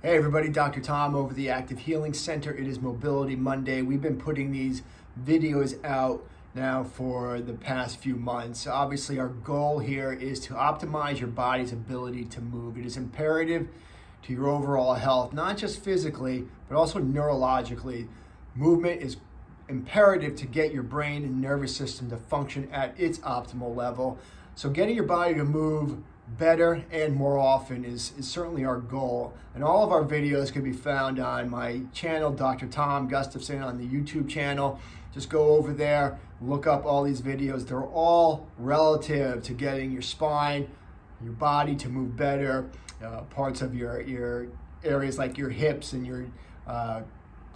Hey everybody, Dr. Tom over the Active Healing Center. It is Mobility Monday. We've been putting these videos out now for the past few months. Obviously, our goal here is to optimize your body's ability to move. It is imperative to your overall health, not just physically, but also neurologically. Movement is imperative to get your brain and nervous system to function at its optimal level. So getting your body to move better and more often is certainly our goal. And all of our videos can be found on my channel, Dr. Tom Gustafson, on the YouTube channel. Just go over there, look up all these videos. They're all relative to getting your spine, your body to move better, parts of your areas like your hips and your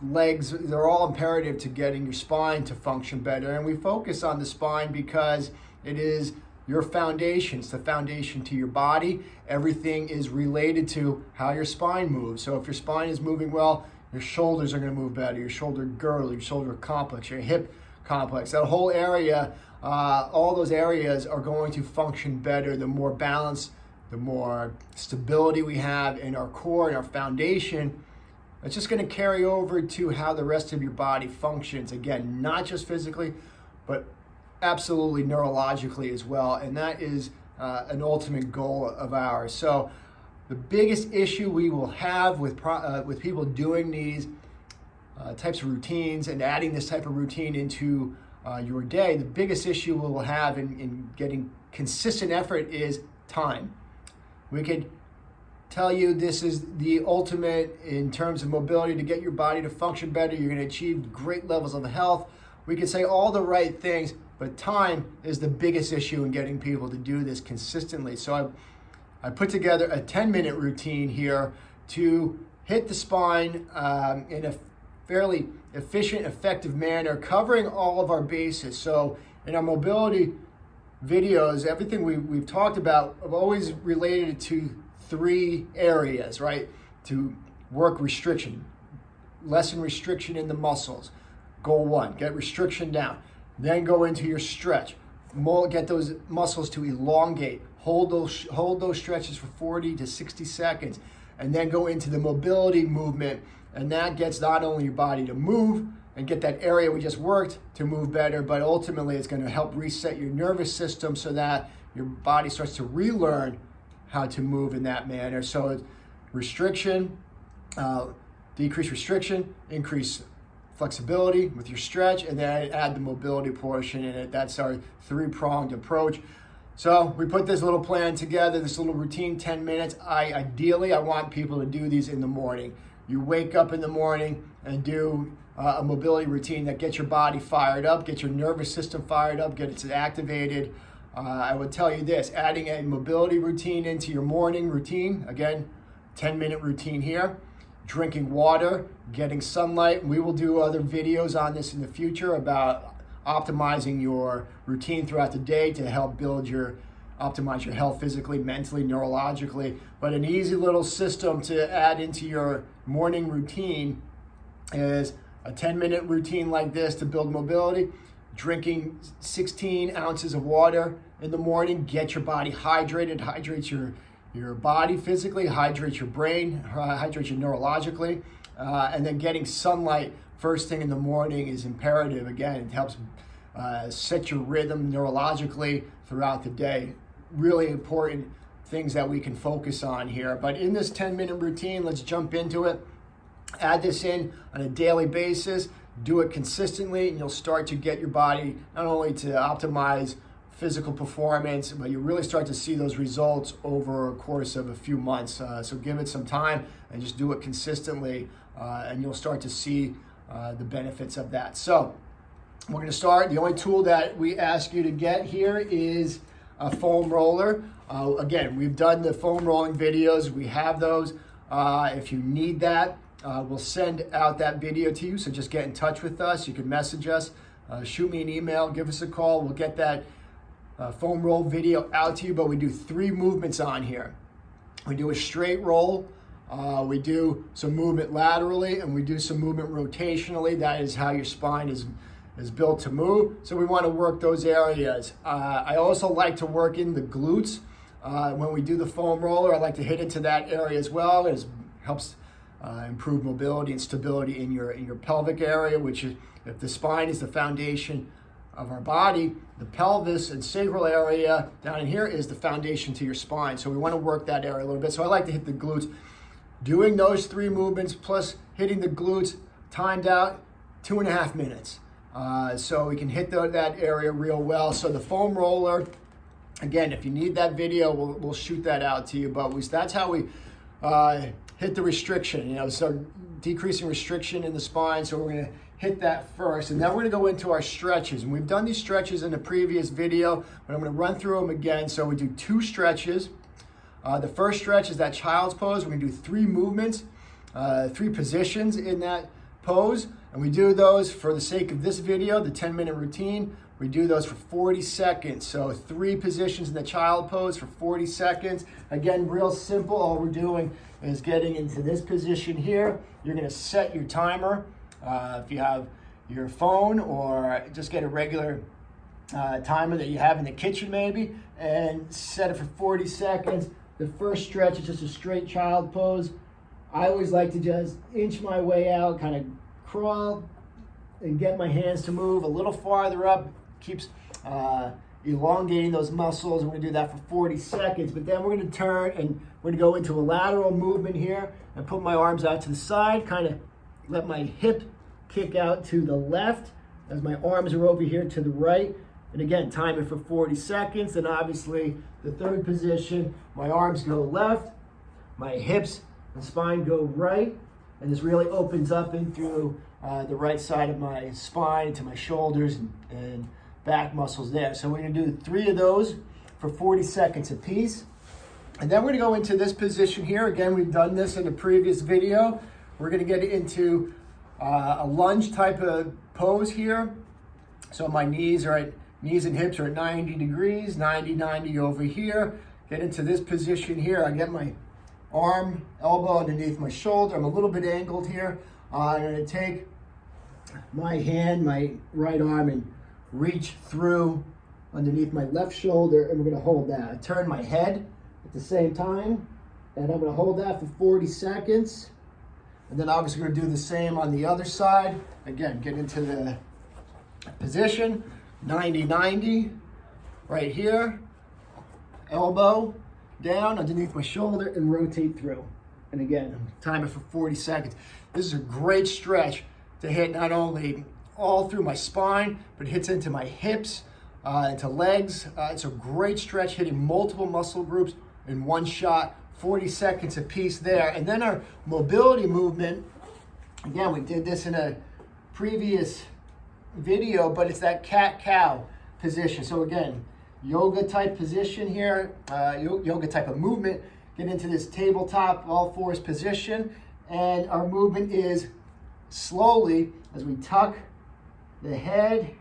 legs. They're all imperative to getting your spine to function better. And we focus on the spine because it is your foundation. It's the foundation to your body. Everything is related to how your spine moves. So if your spine is moving well, your shoulders are going to move better. Your shoulder girdle, your shoulder complex, your hip complex, that whole area, all those areas are going to function better. The more balance, the more stability we have in our core and our foundation, it's just going to carry over to how the rest of your body functions. Again, not just physically, but absolutely neurologically as well, and that is an ultimate goal of ours. So the biggest issue we will have with people doing these types of routines and adding this type of routine into your day, the biggest issue we will have in getting consistent effort is time. We could tell you this is the ultimate in terms of mobility to get your body to function better. You're going to achieve great levels of health. We could say all the right things, but time is the biggest issue in getting people to do this consistently. So I put together a 10-minute routine here to hit the spine in a fairly efficient, effective manner, covering all of our bases. So in our mobility videos, everything we've talked about have always related to three areas, right? To work restriction, lessen restriction in the muscles. Goal one, get restriction down. Then go into your stretch. Get those muscles to elongate. Hold those stretches for 40 to 60 seconds. And then go into the mobility movement. And that gets not only your body to move and get that area we just worked to move better, but ultimately it's going to help reset your nervous system so that your body starts to relearn how to move in that manner. So it's restriction, decrease restriction, increase flexibility with your stretch, and then add the mobility portion in it. That's our three-pronged approach. So we put this little plan together, this little routine, 10 minutes. Ideally, I want people to do these in the morning. You wake up in the morning and do a mobility routine that gets your body fired up, gets your nervous system fired up, gets it activated. I would tell you this, adding a mobility routine into your morning routine, again, 10-minute routine here, drinking water, getting sunlight. We will do other videos on this in the future about optimizing your routine throughout the day to help optimize your health physically, mentally, neurologically. But an easy little system to add into your morning routine is a 10-minute routine like this to build mobility. Drinking 16 ounces of water in the morning, get your body hydrated, hydrates your body physically, hydrates your brain, hydrates you neurologically, and then getting sunlight first thing in the morning is imperative. Again, it helps set your rhythm neurologically throughout the day. Really important things that we can focus on here. But in this 10-minute routine, let's jump into it. Add this in on a daily basis. Do it consistently, and you'll start to get your body not only to optimize physical performance, but you really start to see those results over a course of a few months. So give it some time and just do it consistently, and you'll start to see the benefits of that. So we're going to start. The only tool that we ask you to get here is a foam roller. Again, we've done the foam rolling videos. We have those. If you need that, we'll send out that video to you, so just get in touch with us. You can message us, shoot me an email, give us a call. We'll get that foam roll video out to you, but we do three movements on here. We do a straight roll, we do some movement laterally, and we do some movement rotationally. That is how your spine is built to move. So we want to work those areas. I also like to work in the glutes. When we do the foam roller, I like to hit into that area as well. It helps improve mobility and stability in your pelvic area, which is, if the spine is the foundation of our body, the pelvis and sacral area down in here is the foundation to your spine. So we want to work that area a little bit. So I like to hit the glutes. Doing those 3 movements plus hitting the glutes, timed out 2.5 minutes. So we can hit that area real well. So the foam roller, again, if you need that video, we'll shoot that out to you. But that's how we hit the restriction, so decreasing restriction in the spine. So we're going to hit that first, and then we're going to go into our stretches. And we've done these stretches in the previous video, but I'm going to run through them again. So we do 2 stretches. The first stretch is that child's pose. We're going to do 3 movements, 3 positions in that pose. And we do those for the sake of this video, the 10-minute routine. We do those for 40 seconds. So 3 positions in the child pose for 40 seconds. Again, real simple. All we're doing is getting into this position here. You're going to set your timer. If you have your phone, or just get a regular timer that you have in the kitchen maybe, and set it for 40 seconds. The first stretch is just a straight child pose. I always like to just inch my way out, kind of crawl and get my hands to move a little farther up. Keeps elongating those muscles. We're going to do that for 40 seconds, but then we're going to turn and we're going to go into a lateral movement here and put my arms out to the side, kind of let my hip kick out to the left as my arms are over here to the right. And again, time it for 40 seconds. And obviously the third position, my arms go left, my hips and spine go right. And this really opens up in through the right side of my spine to my shoulders and back muscles there. So we're going to do 3 of those for 40 seconds a piece. And then we're going to go into this position here. Again, we've done this in a previous video. We're going to get into a lunge type of pose here. So my knees and hips are at 90 degrees, 90 over here. Get into this position here. I get my elbow underneath my shoulder. I'm a little bit angled here. I'm going to take my hand, my right arm, and reach through underneath my left shoulder, and we're going to hold that. I turn my head at the same time, and I'm going to hold that for 40 seconds. And then obviously we're going to do the same on the other side. Again, get into the position, 90, right here. Elbow down underneath my shoulder and rotate through. And again, time it for 40 seconds. This is a great stretch to hit not only all through my spine, but it hits into my hips, into legs. It's a great stretch, hitting multiple muscle groups in one shot. 40 seconds a piece there. And then our mobility movement, again, we did this in a previous video, but it's that cat-cow position. So again, yoga type position here, yoga type of movement. Get into this tabletop all fours position, and our movement is slowly as we tuck the head,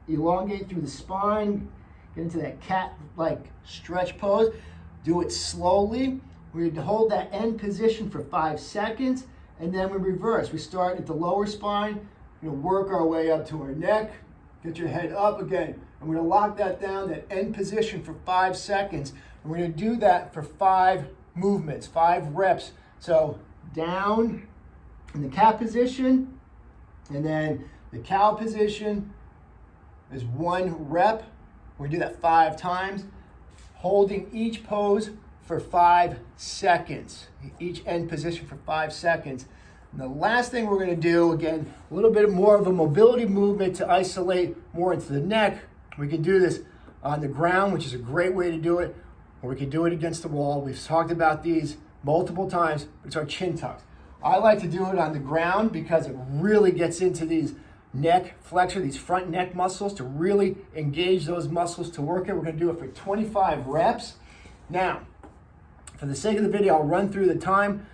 elongate through the spine, get into that cat-like stretch pose. Do it slowly. We hold that end position for 5 seconds, and then we reverse. We start at the lower spine, work our way up to our neck, get your head up again. I'm going to lock that down, that end position for 5 seconds. And we're going to do that for 5 movements, 5 reps. So down in the cat position, and then the cow position is 1 rep. We're going to do that 5 times. Holding each pose for 5 seconds, each end position for 5 seconds. And the last thing we're going to do, again, a little bit more of a mobility movement to isolate more into the neck. We can do this on the ground, which is a great way to do it, or we can do it against the wall. We've talked about these multiple times. It's our chin tucks. I like to do it on the ground because it really gets into these neck flexor, these front neck muscles, to really engage those muscles to work it. We're going to do it for 25 reps. Now, for the sake of the video, I'll run through the time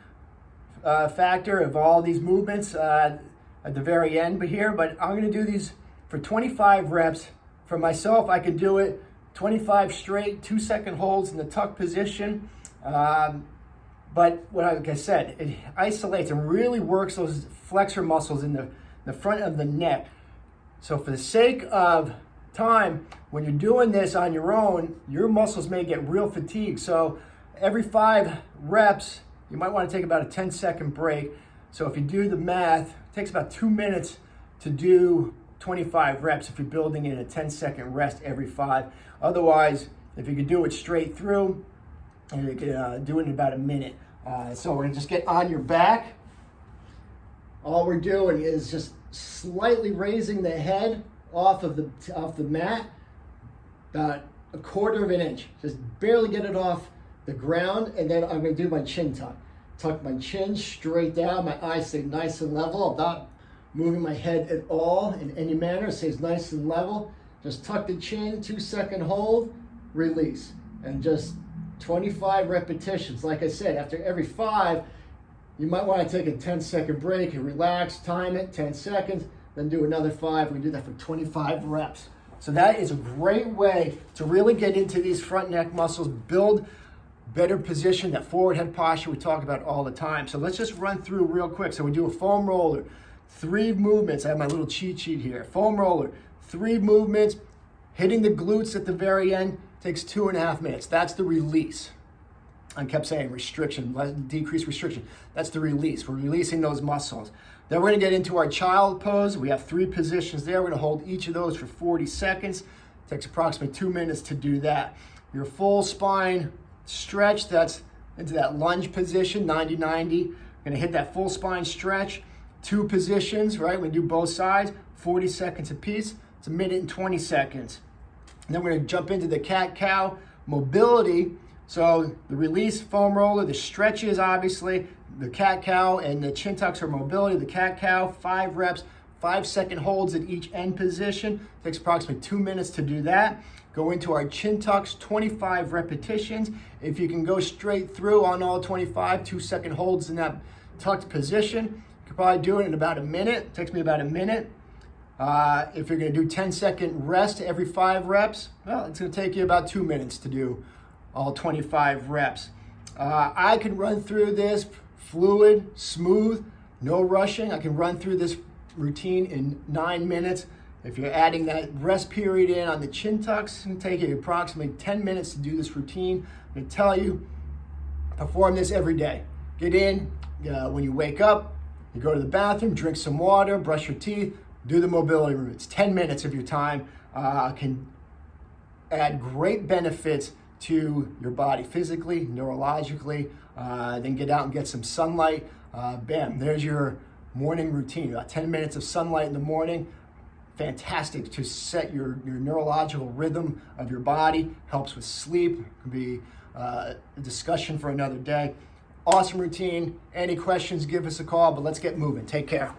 factor of all these movements at the very end but I'm going to do these for 25 reps. For myself, I could do it 25 straight, 2-second holds in the tuck position. But like I said, it isolates and really works those flexor muscles in the front of the neck. So for the sake of time, when you're doing this on your own, your muscles may get real fatigued. So every 5 reps you might want to take about a 10-second break. So if you do the math, it takes about 2 minutes to do 25 reps if you're building in a 10-second rest every 5. Otherwise, if you could do it straight through, you could do it in about a minute. So we're gonna just get on your back. All we're doing is just slightly raising the head off the mat, about 1/4 of an inch. Just barely get it off the ground, and then I'm gonna do my chin tuck. Tuck my chin straight down, my eyes stay nice and level. I'm not moving my head at all in any manner, it stays nice and level. Just tuck the chin, 2-second hold, release. And just 25 repetitions. Like I said, after every 5, you might want to take a 10-second break and relax, time it, 10 seconds, then do another 5. We do that for 25 reps. So that is a great way to really get into these front neck muscles, build better position, that forward head posture we talk about all the time. So let's just run through real quick. So we do a foam roller, 3 movements. I have my little cheat sheet here. Foam roller, 3 movements, hitting the glutes at the very end, takes 2.5 minutes. That's the release. I kept saying restriction, decrease restriction. That's the release. We're releasing those muscles. Then we're gonna get into our child pose. We have 3 positions there. We're gonna hold each of those for 40 seconds. Takes approximately 2 minutes to do that. Your full spine stretch, that's into that lunge position, 90-90. Gonna hit that full spine stretch. 2 positions, right? We do both sides, 40 seconds apiece. It's 1 minute and 20 seconds. And then we're gonna jump into the cat-cow mobility. So the release, foam roller, the stretches, obviously, the cat-cow and the chin tucks are mobility. The cat-cow, 5 reps, 5-second holds at each end position. Takes approximately 2 minutes to do that. Go into our chin tucks, 25 repetitions. If you can go straight through on all 25, 2-second holds in that tucked position, you could probably do it in about a minute. It takes me about a minute. If you're gonna do 10-second rest every 5 reps, well, it's gonna take you about 2 minutes to do all 25 reps. I can run through this fluid, smooth, no rushing. I can run through this routine in 9 minutes. If you're adding that rest period in on the chin tucks, it's gonna take you approximately 10 minutes to do this routine. I'm gonna tell you, perform this every day. Get in, when you wake up, you go to the bathroom, drink some water, brush your teeth, do the mobility room. It's 10 minutes of your time. Can add great benefits to your body physically, neurologically. Then get out and get some sunlight. Bam, there's your morning routine. About 10 minutes of sunlight in the morning. Fantastic to set your neurological rhythm of your body. Helps with sleep. It could be a discussion for another day. Awesome routine. Any questions, give us a call, but let's get moving. Take care.